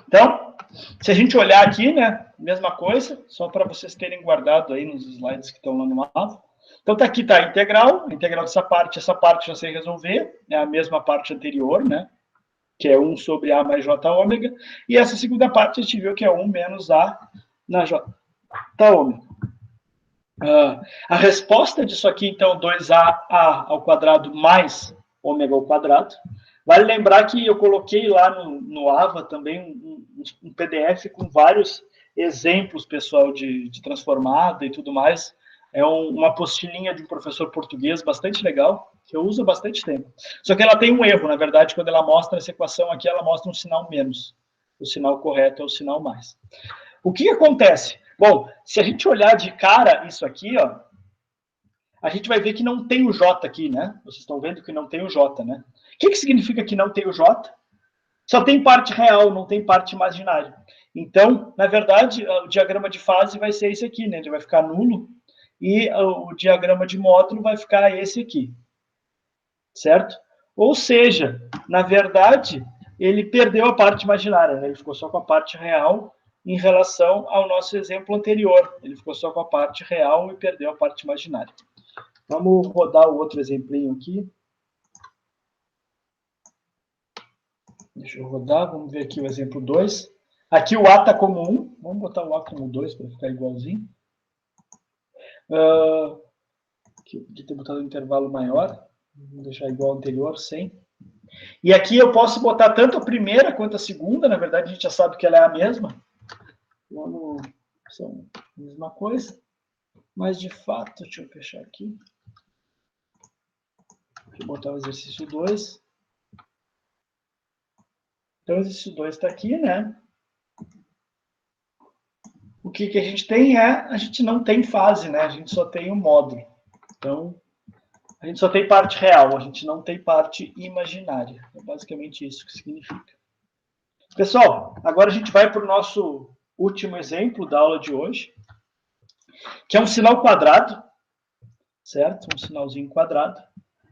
Então, se a gente olhar aqui, né, mesma coisa, só para vocês terem guardado aí nos slides que estão lá no mapa. Então, tá aqui, tá a integral dessa parte já sei resolver, é a mesma parte anterior, né, que é 1 sobre A mais J ômega, e essa segunda parte a gente viu que é 1 menos A na J ômega. A resposta disso aqui, então, 2A ao quadrado mais ômega ao quadrado. Vale lembrar que eu coloquei lá no AVA também um PDF com vários exemplos, pessoal, de transformada e tudo mais. É uma apostilinha de um professor português bastante legal, que eu uso há bastante tempo. Só que ela tem um erro, na verdade, quando ela mostra essa equação aqui, ela mostra um sinal menos. O sinal correto é o sinal mais. O que acontece? Bom, se a gente olhar de cara isso aqui, ó, a gente vai ver que não tem o J aqui, né? Vocês estão vendo que não tem o J, né? O que significa que não tem o J? Só tem parte real, não tem parte imaginária. Então, na verdade, o diagrama de fase vai ser esse aqui, né? Ele vai ficar nulo. E o diagrama de módulo vai ficar esse aqui. Certo? Ou seja, na verdade, ele perdeu a parte imaginária, né? Ele ficou só com a parte real em relação ao nosso exemplo anterior. Ele ficou só com a parte real e perdeu a parte imaginária. Vamos rodar o outro exemplinho aqui. Deixa eu rodar, vamos ver aqui o exemplo 2. Aqui o A está como 1. Vamos botar o A como 2 para ficar igualzinho. Aqui eu podia ter botado um intervalo maior. Vou deixar igual ao anterior, 100. E aqui eu posso botar tanto a primeira quanto a segunda. Na verdade, a gente já sabe que ela é a mesma. São a mesma coisa. Mas, de fato, deixa eu fechar aqui. Vou botar o exercício 2. Então, o exercício 2 está aqui, né? O que a gente tem a gente não tem fase, né? A gente só tem o módulo. Então, A gente só tem parte real, a gente não tem parte imaginária. É basicamente isso que significa. Pessoal, agora a gente vai para o nosso último exemplo da aula de hoje, que é um sinal quadrado, certo? Um sinalzinho quadrado.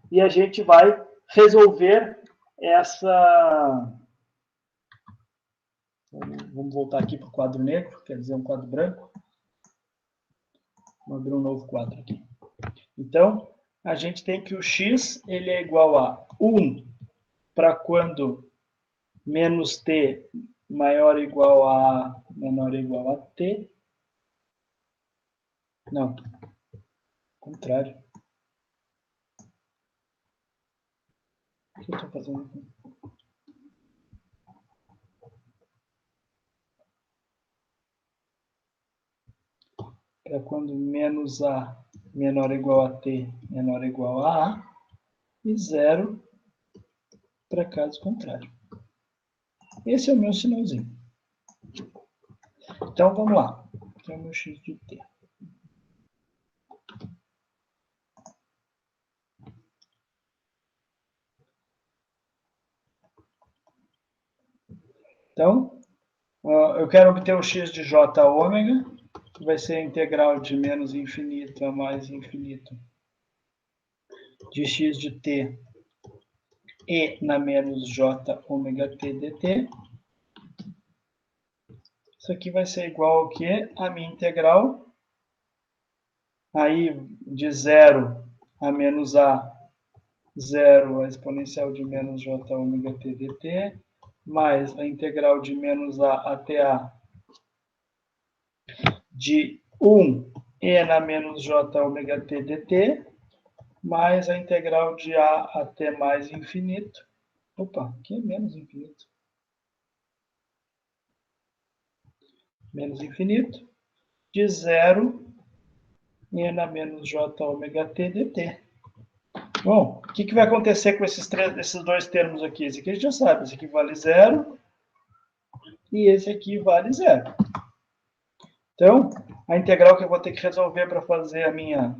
E a gente vai resolver essa... Vamos voltar aqui para o quadro negro, quer dizer, um quadro branco. Vou abrir um novo quadro aqui. Então, a gente tem que o x ele é igual a 1 para quando menos t maior ou igual a menor ou igual a t. Não, contrário. O que eu estou fazendo aqui? Para quando menos a menor ou igual a t menor ou igual a a, e 0 para caso contrário. Esse é o meu sinalzinho. Então, vamos lá. Aqui é o meu x de t. Então, eu quero obter o x de j ômega, que vai ser a integral de menos infinito a mais infinito de x de t e na menos j ômega t dt. Isso aqui vai ser igual ao quê? A minha integral aí de 0 a menos a 0 a exponencial de menos j ômega t dt, mais a integral de menos a até a de 1 e na menos j ômega t dt, mais a integral de a até mais infinito. Opa, aqui é menos infinito. Menos infinito, de 0 e na menos j ômega t dt. Bom, o que vai acontecer com esses dois termos aqui? Esse aqui a gente já sabe, esse aqui vale 0 e esse aqui vale 0. Então, a integral que eu vou ter que resolver para fazer a minha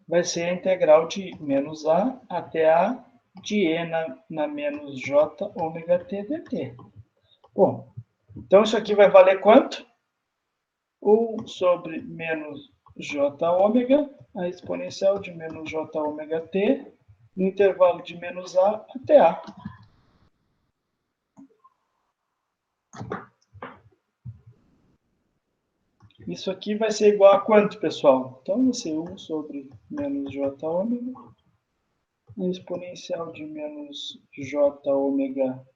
vai ser a integral de menos a até a de e na menos j ômega t dt. Bom, então isso aqui vai valer quanto? 1 sobre menos j ômega, a exponencial de menos j ômega t, no intervalo de menos a até a. Isso aqui vai ser igual a quanto, pessoal? Então, vai ser 1 sobre menos j ômega, a exponencial de menos j ômega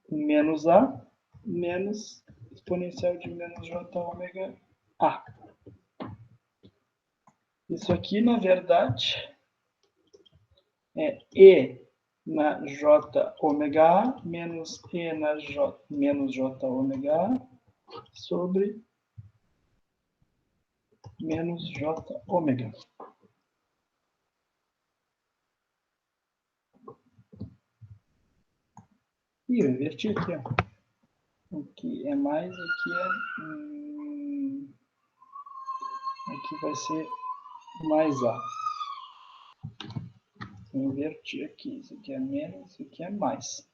menos a, menos exponencial de menos j ômega a. Isso aqui, na verdade, é e na j ômega a menos e na j, menos j ômega a sobre menos j ômega. E eu inverti aqui, ó. Aqui é mais, aqui é... aqui vai ser mais A. Eu inverti aqui. Isso aqui é menos, isso aqui é mais.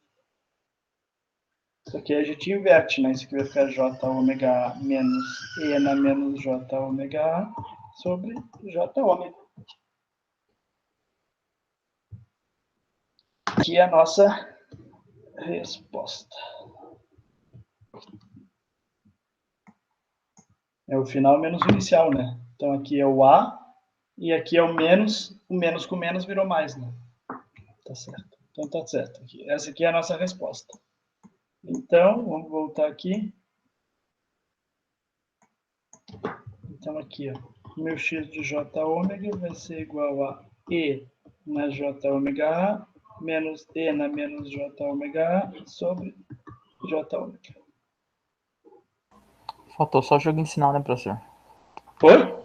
Isso aqui a gente inverte, né? Isso aqui vai ficar J ômega A menos E na menos J ômega A sobre J ômega. Aqui é a nossa resposta. É o final menos o inicial, né? Então aqui é o A e aqui é o menos com menos virou mais, né? Tá certo. Então tá certo. Essa aqui é a nossa resposta. Então, vamos voltar aqui. Então aqui, ó, meu x de j ômega vai ser igual a e na j ômega a menos e na menos j ômega a sobre j ômega. Faltou só o joguinho de sinal, né, professor? Oi?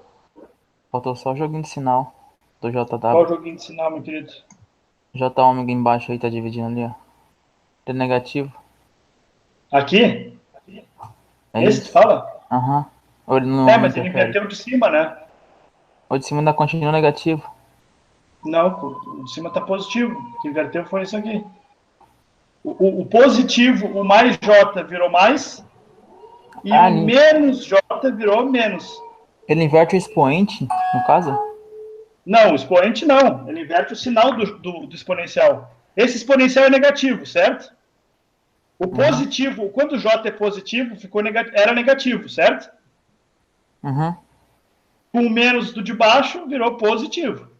Faltou só o joguinho de sinal do JW. Qual joguinho de sinal, meu querido? J ômega embaixo aí tá dividindo ali, ó. Tem negativo. Aqui? É Esse tu isso? fala? Aham. Ou ele não Mas ele interfere? inverteu de cima, né? Ou de cima ainda continua negativo? Não, o de cima tá positivo. O que inverteu foi isso aqui. O positivo, o mais J virou mais, e Ah, o menos J virou menos. ele inverte o expoente, no caso? Não, o expoente não. Ele inverte o sinal do exponencial. Esse exponencial é negativo, certo? O Uhum. positivo, quando J é positivo, era negativo, certo? Uhum. Com o menos do de baixo, virou positivo.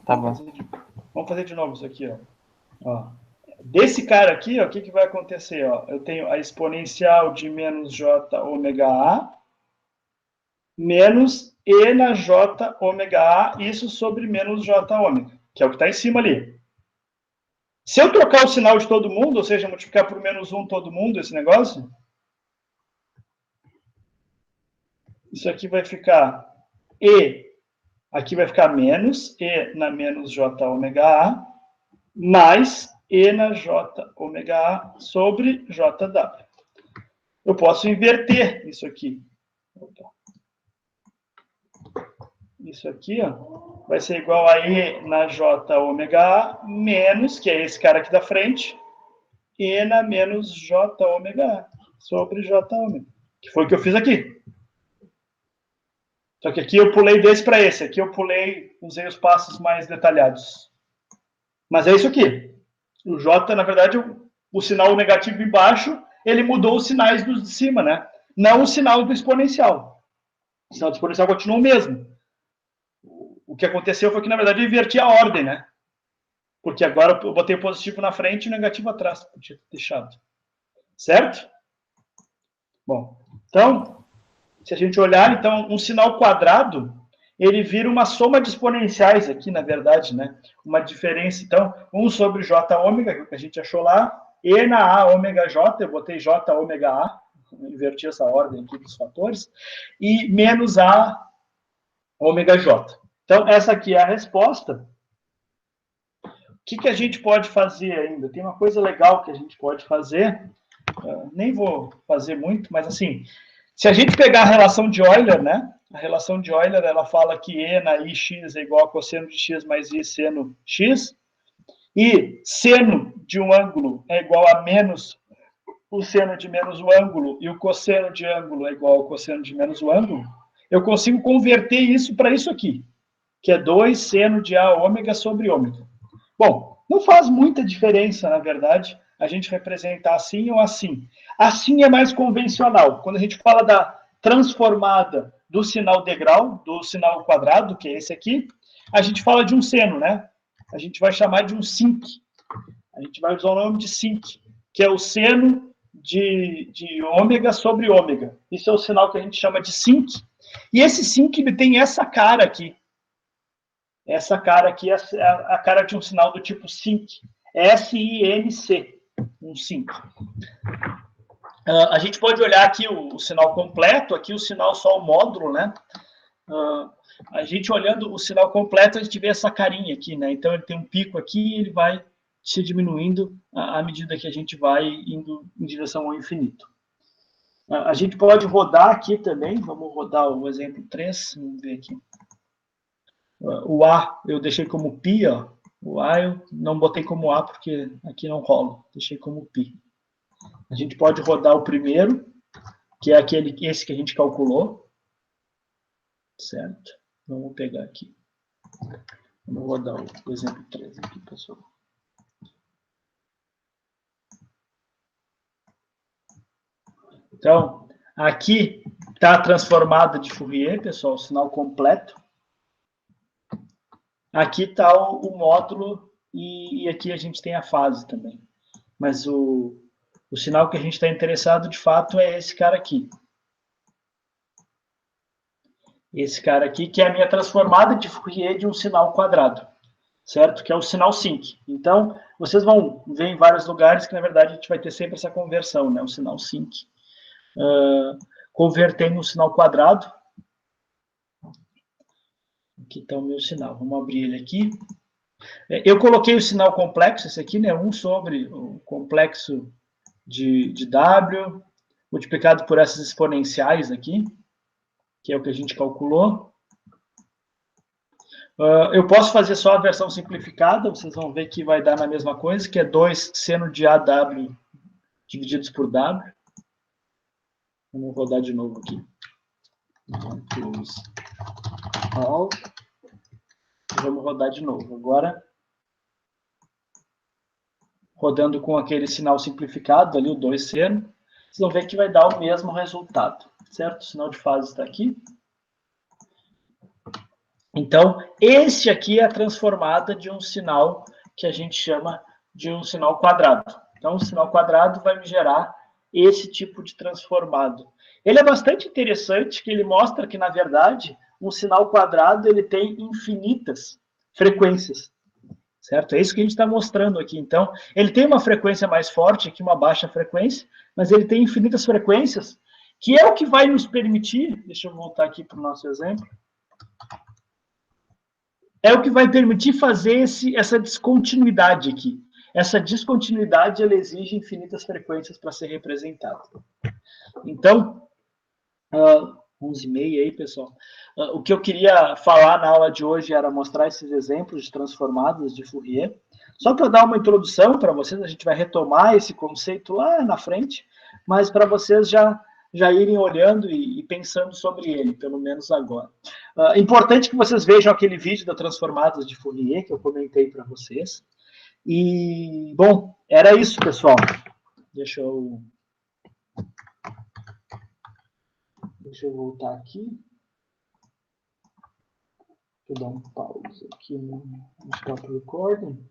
Tá bom. Vamos fazer de novo isso aqui, ó. Desse cara aqui, ó, o que vai acontecer? Ó? Eu tenho a exponencial de menos J ômega A menos E na J ômega A, isso sobre menos J ômega, que é o que está em cima ali. Se eu trocar o sinal de todo mundo, ou seja, multiplicar por menos 1 todo mundo, esse negócio, isso aqui vai ficar E, aqui vai ficar menos E na menos J ômega A, mais E na J ômega A sobre JW. Eu posso inverter isso aqui. Isso aqui, ó, vai ser igual a E na J ômega A menos, que é esse cara aqui da frente, E na menos J ômega A sobre J ômega, que foi o que eu fiz aqui. Só que aqui eu pulei desse para esse, aqui eu pulei, usei os passos mais detalhados. Mas é isso aqui. O J, na verdade, o sinal negativo embaixo, ele mudou os sinais dos de cima, né? Não o sinal do exponencial. O sinal do exponencial continua o mesmo. O que aconteceu foi que, na verdade, eu inverti a ordem, né? Porque agora eu botei o positivo na frente e o negativo atrás. Podia ter deixado. Certo? Bom, então, se a gente olhar, então, um sinal quadrado, ele vira uma soma de exponenciais aqui, na verdade, né? Uma diferença, então, 1 sobre J ômega, que a gente achou lá, E na A ômega J, eu botei J ômega A, inverti essa ordem aqui dos fatores, e menos A ômega J. Então, essa aqui é a resposta. O que a gente pode fazer ainda? Tem uma coisa legal que a gente pode fazer, nem vou fazer muito, mas assim, se a gente pegar a relação de Euler, né? A relação de Euler, ela fala que E na IX é igual a cosseno de X mais I seno X, e seno de um ângulo é igual a menos o seno de menos o ângulo, e o cosseno de ângulo é igual ao cosseno de menos o ângulo, eu consigo converter isso para isso aqui, que é 2 seno de A ômega sobre ômega. Bom, não faz muita diferença, na verdade, a gente representar assim ou assim. Assim é mais convencional. Quando a gente fala da transformada do sinal degrau, do sinal quadrado, que é esse aqui, a gente fala de um seno, né? A gente vai chamar de um sinc. A gente vai usar o nome de sinc, que é o seno de ômega sobre ômega. Isso é o sinal que a gente chama de sinc. E esse sinc tem essa cara aqui. Essa cara aqui é a cara de um sinal do tipo SINC. S-I-N-C. Um SINC. A gente pode olhar aqui o sinal completo, aqui o sinal só o módulo, né? A gente olhando o sinal completo, a gente vê essa carinha aqui, né? Então ele tem um pico aqui e ele vai se diminuindo à medida que a gente vai indo em direção ao infinito. A gente pode rodar aqui também, vamos rodar o exemplo 3, vamos ver aqui. O A eu deixei como π, ó. O A eu não botei como A porque aqui não rola. Deixei como π. A gente pode rodar o primeiro, que é esse que a gente calculou. Certo? Vamos pegar aqui. Vamos rodar o exemplo 3 aqui, pessoal. Então, aqui está a transformada de Fourier, pessoal, o sinal completo. Aqui está o módulo e aqui a gente tem a fase também. Mas o sinal que a gente está interessado, de fato, é esse cara aqui. Esse cara aqui, que é a minha transformada de Fourier de um sinal quadrado, certo? Que é o sinal sinc. Então, vocês vão ver em vários lugares que, na verdade, a gente vai ter sempre essa conversão, né? O sinal sinc. Convertendo o sinal quadrado. Aqui está o meu sinal. Vamos abrir ele aqui. Eu coloquei o sinal complexo, esse aqui, né? 1 sobre o complexo de W, multiplicado por essas exponenciais aqui, que é o que a gente calculou. Eu posso fazer só a versão simplificada, vocês vão ver que vai dar na mesma coisa, que é 2 seno de AW divididos por W. Vamos rodar de novo aqui. Vamos rodar de novo. Agora, rodando com aquele sinal simplificado ali, o 2 seno, vocês vão ver que vai dar o mesmo resultado, certo? O sinal de fase está aqui. Então, esse aqui é a transformada de um sinal que a gente chama de um sinal quadrado. Então, o sinal quadrado vai me gerar esse tipo de transformado. Ele é bastante interessante, que ele mostra que, na verdade, um sinal quadrado ele tem infinitas frequências, certo? É isso que a gente está mostrando aqui. Então, ele tem uma frequência mais forte, aqui uma baixa frequência, mas ele tem infinitas frequências, que é o que vai nos permitir, deixa eu voltar aqui para o nosso exemplo, é o que vai permitir fazer essa descontinuidade aqui. Essa descontinuidade ela exige infinitas frequências para ser representada. Então, 11h30 aí, pessoal. O que eu queria falar na aula de hoje era mostrar esses exemplos de transformadas de Fourier. Só para dar uma introdução para vocês, a gente vai retomar esse conceito lá na frente, mas para vocês já irem olhando e pensando sobre ele, pelo menos agora. Importante que vocês vejam aquele vídeo da transformadas de Fourier que eu comentei para vocês. E, bom, era isso, pessoal. Deixa eu voltar aqui. Deixa eu dar um pause aqui no stop recording.